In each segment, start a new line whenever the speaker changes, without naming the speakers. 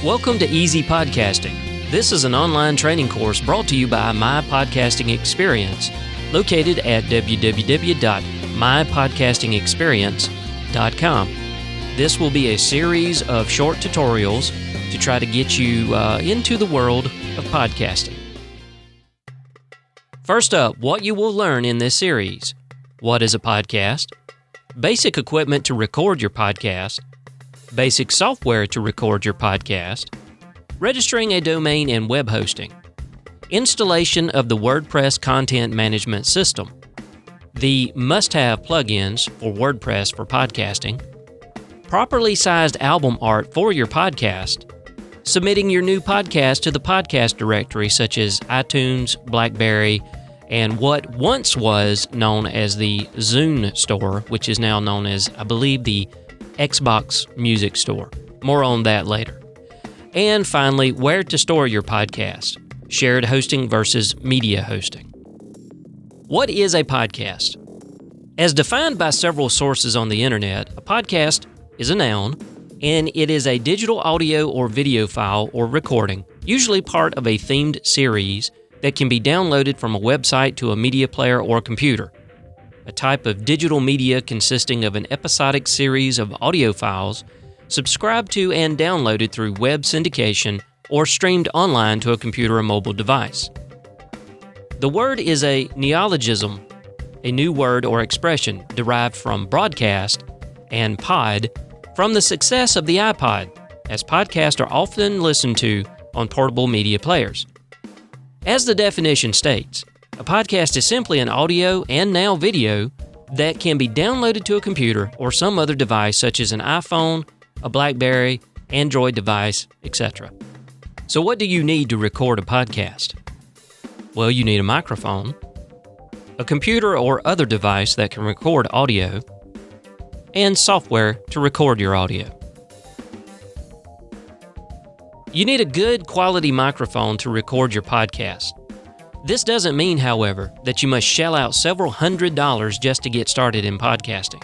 Welcome to Easy Podcasting. This is an online training course brought to you by My Podcasting Experience, located at www.mypodcastingexperience.com. This will be a series of short tutorials to try to get you into the world of podcasting. First up, what you will learn in this series. What is a podcast? Basic equipment to record your podcast. Basic software to record your podcast. Registering a domain and web hosting. Installation of the WordPress content management system. The must-have plugins for WordPress for podcasting. Properly sized album art for your podcast. Submitting your new podcast to the podcast directory such as iTunes, BlackBerry, and what once was known as the Zune Store, which is now known as, I believe, the Xbox Music Store. More on that later. And finally, where to store your podcast. Shared hosting versus media hosting. What is a podcast? As defined by several sources on the internet, a podcast is a noun, and it is a digital audio or video file or recording, usually part of a themed series that can be downloaded from a website to a media player or computer. A type of digital media consisting of an episodic series of audio files subscribed to and downloaded through web syndication or streamed online to a computer or mobile device. The word is a neologism, a new word or expression derived from broadcast and pod from the success of the iPod, as podcasts are often listened to on portable media players. As the definition states, a podcast is simply an audio and now video that can be downloaded to a computer or some other device such as an iPhone, a BlackBerry, Android device, etc. So what do you need to record a podcast? Well, you need a microphone, a computer or other device that can record audio, and software to record your audio. You need a good quality microphone to record your podcast. This doesn't mean, however, that you must shell out several $100s just to get started in podcasting.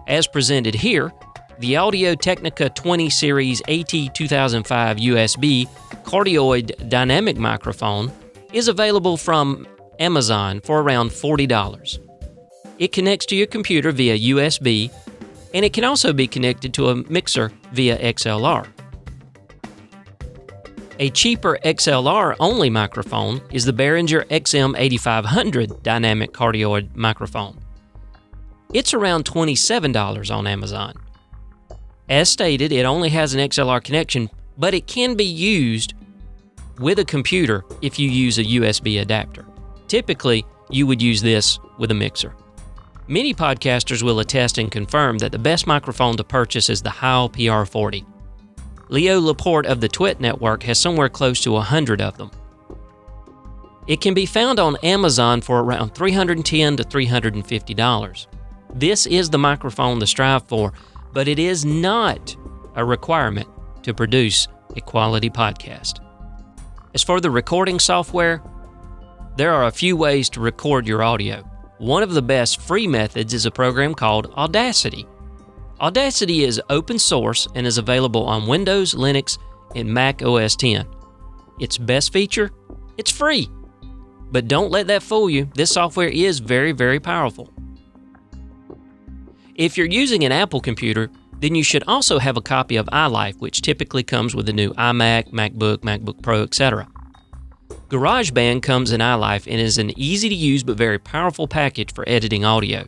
As presented here, the Audio-Technica 20 Series AT2005 USB cardioid dynamic microphone is available from Amazon for around $40. It connects to your computer via USB, and it can also be connected to a mixer via XLR. A cheaper XLR-only microphone is the Behringer XM8500 dynamic cardioid microphone. It's around $27 on Amazon. As stated, it only has an XLR connection, but it can be used with a computer if you use a USB adapter. Typically, you would use this with a mixer. Many podcasters will attest and confirm that the best microphone to purchase is the Heil PR40. Leo Laporte of the Twit Network has somewhere close to 100 of them. It can be found on Amazon for around $310 to $350. This is the microphone to strive for, but it is not a requirement to produce a quality podcast. As for the recording software, there are a few ways to record your audio. One of the best free methods is a program called Audacity. Audacity is open source and is available on Windows, Linux, and Mac OS X. Its best feature? It's free. But don't let that fool you. This software is very, very powerful. If you're using an Apple computer, then you should also have a copy of iLife, which typically comes with the new iMac, MacBook, MacBook Pro, etc. GarageBand comes in iLife and is an easy-to-use but very powerful package for editing audio.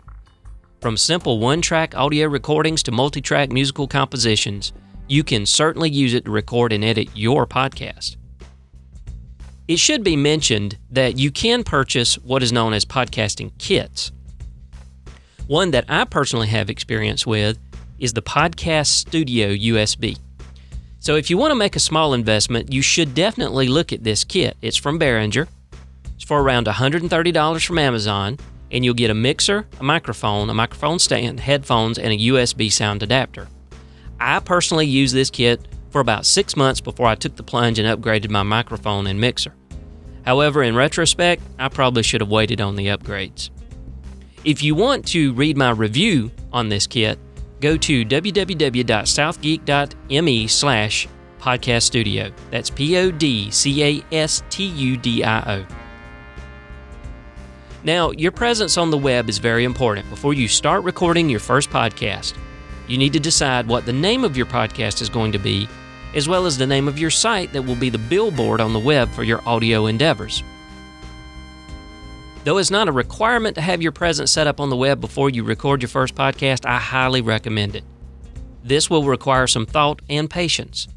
From simple one-track audio recordings to multi-track musical compositions, you can certainly use it to record and edit your podcast. It should be mentioned that you can purchase what is known as podcasting kits. One that I personally have experience with is the Podcast Studio USB. So if you want to make a small investment, you should definitely look at this kit. It's from Behringer. It's for around $130 from Amazon. And you'll get a mixer, a microphone stand, headphones, and a USB sound adapter. I personally used this kit for about 6 months before I took the plunge and upgraded my microphone and mixer. However, in retrospect, I probably should have waited on the upgrades. If you want to read my review on this kit, go to www.southgeek.me/ Podcast Studio. That's PODCASTUDIO. Now, your presence on the web is very important. Before you start recording your first podcast, you need to decide what the name of your podcast is going to be, as well as the name of your site that will be the billboard on the web for your audio endeavors. Though it's not a requirement to have your presence set up on the web before you record your first podcast, I highly recommend it. This will require some thought and patience.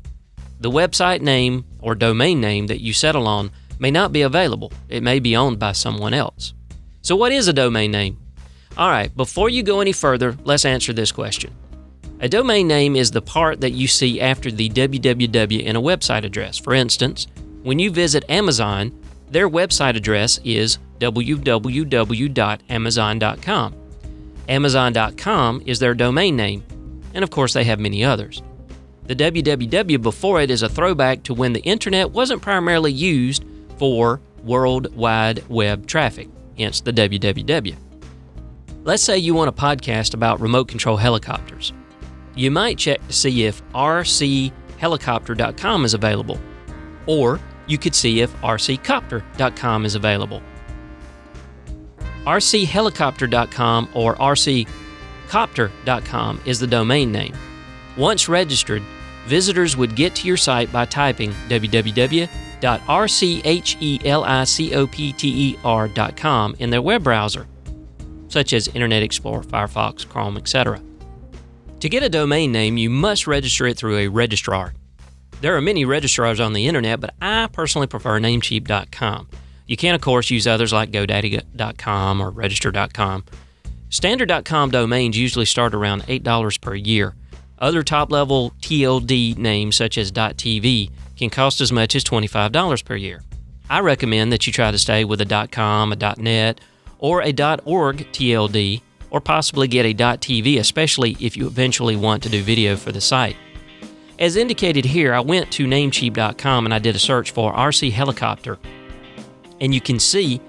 The website name or domain name that you settle on may not be available. It may be owned by someone else. So what is a domain name? All right, before you go any further, let's answer this question. A domain name is the part that you see after the www in a website address. For instance, when you visit Amazon, their website address is www.amazon.com. Amazon.com is their domain name, and of course they have many others. The www before it is a throwback to when the internet wasn't primarily used for World Wide Web traffic, hence the www. Let's say you want a podcast about remote control helicopters. You might check to see if rchelicopter.com is available, or you could see if rccopter.com is available. rchelicopter.com or rccopter.com is the domain name. Once registered, visitors would get to your site by typing www.rchelicopter.com in their web browser, such as Internet Explorer, Firefox, Chrome, etc. To get a domain name, you must register it through a registrar. There are many registrars on the internet, but I personally prefer Namecheap.com. You can, of course, use others like GoDaddy.com or Register.com. Standard.com domains usually start around $8 per year. Other top-level TLD names, such as .tv, can cost as much as $25 per year. I recommend that you try to stay with a .com, a .net, or a .org TLD, or possibly get a .tv, especially if you eventually want to do video for the site. As indicated here, I went to Namecheap.com and I did a search for RC Helicopter, and you can see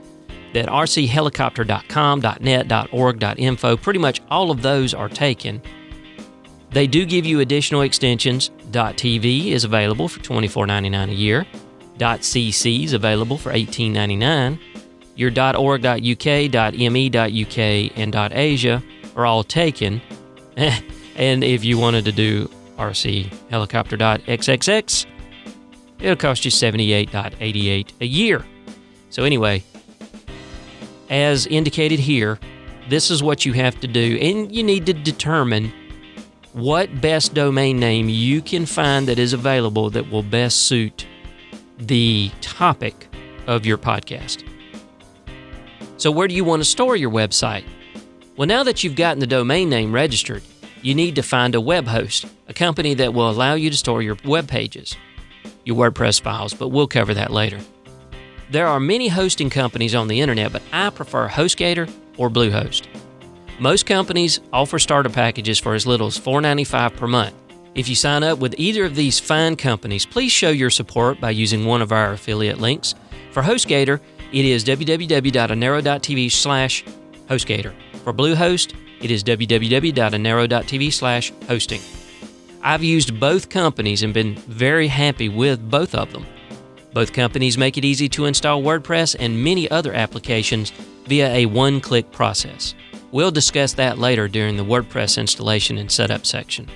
that rchelicopter.com, .net, .org, .info, pretty much all of those are taken. They do give you additional extensions. .tv is available for $24.99 a year. .cc is available for $18.99. Your .org.uk, .me.uk, and .asia are all taken. And if you wanted to do rchelicopter.xxx, it'll cost you $78.88 a year. So anyway, as indicated here, this is what you have to do, and you need to determine what best domain name you can find that is available that will best suit the topic of your podcast. So where do you want to store your website? Well, now that you've gotten the domain name registered, you need to find a web host, a company that will allow you to store your web pages, your WordPress files, but we'll cover that later. There are many hosting companies on the internet, but I prefer HostGator or Bluehost. Most companies offer starter packages for as little as $4.95 per month. If you sign up with either of these fine companies, please show your support by using one of our affiliate links. For HostGator, it is www.anero.tv/HostGator. For Bluehost, it is www.anero.tv/hosting. I've used both companies and been very happy with both of them. Both companies make it easy to install WordPress and many other applications via a one-click process. We'll discuss that later during the WordPress installation and setup section.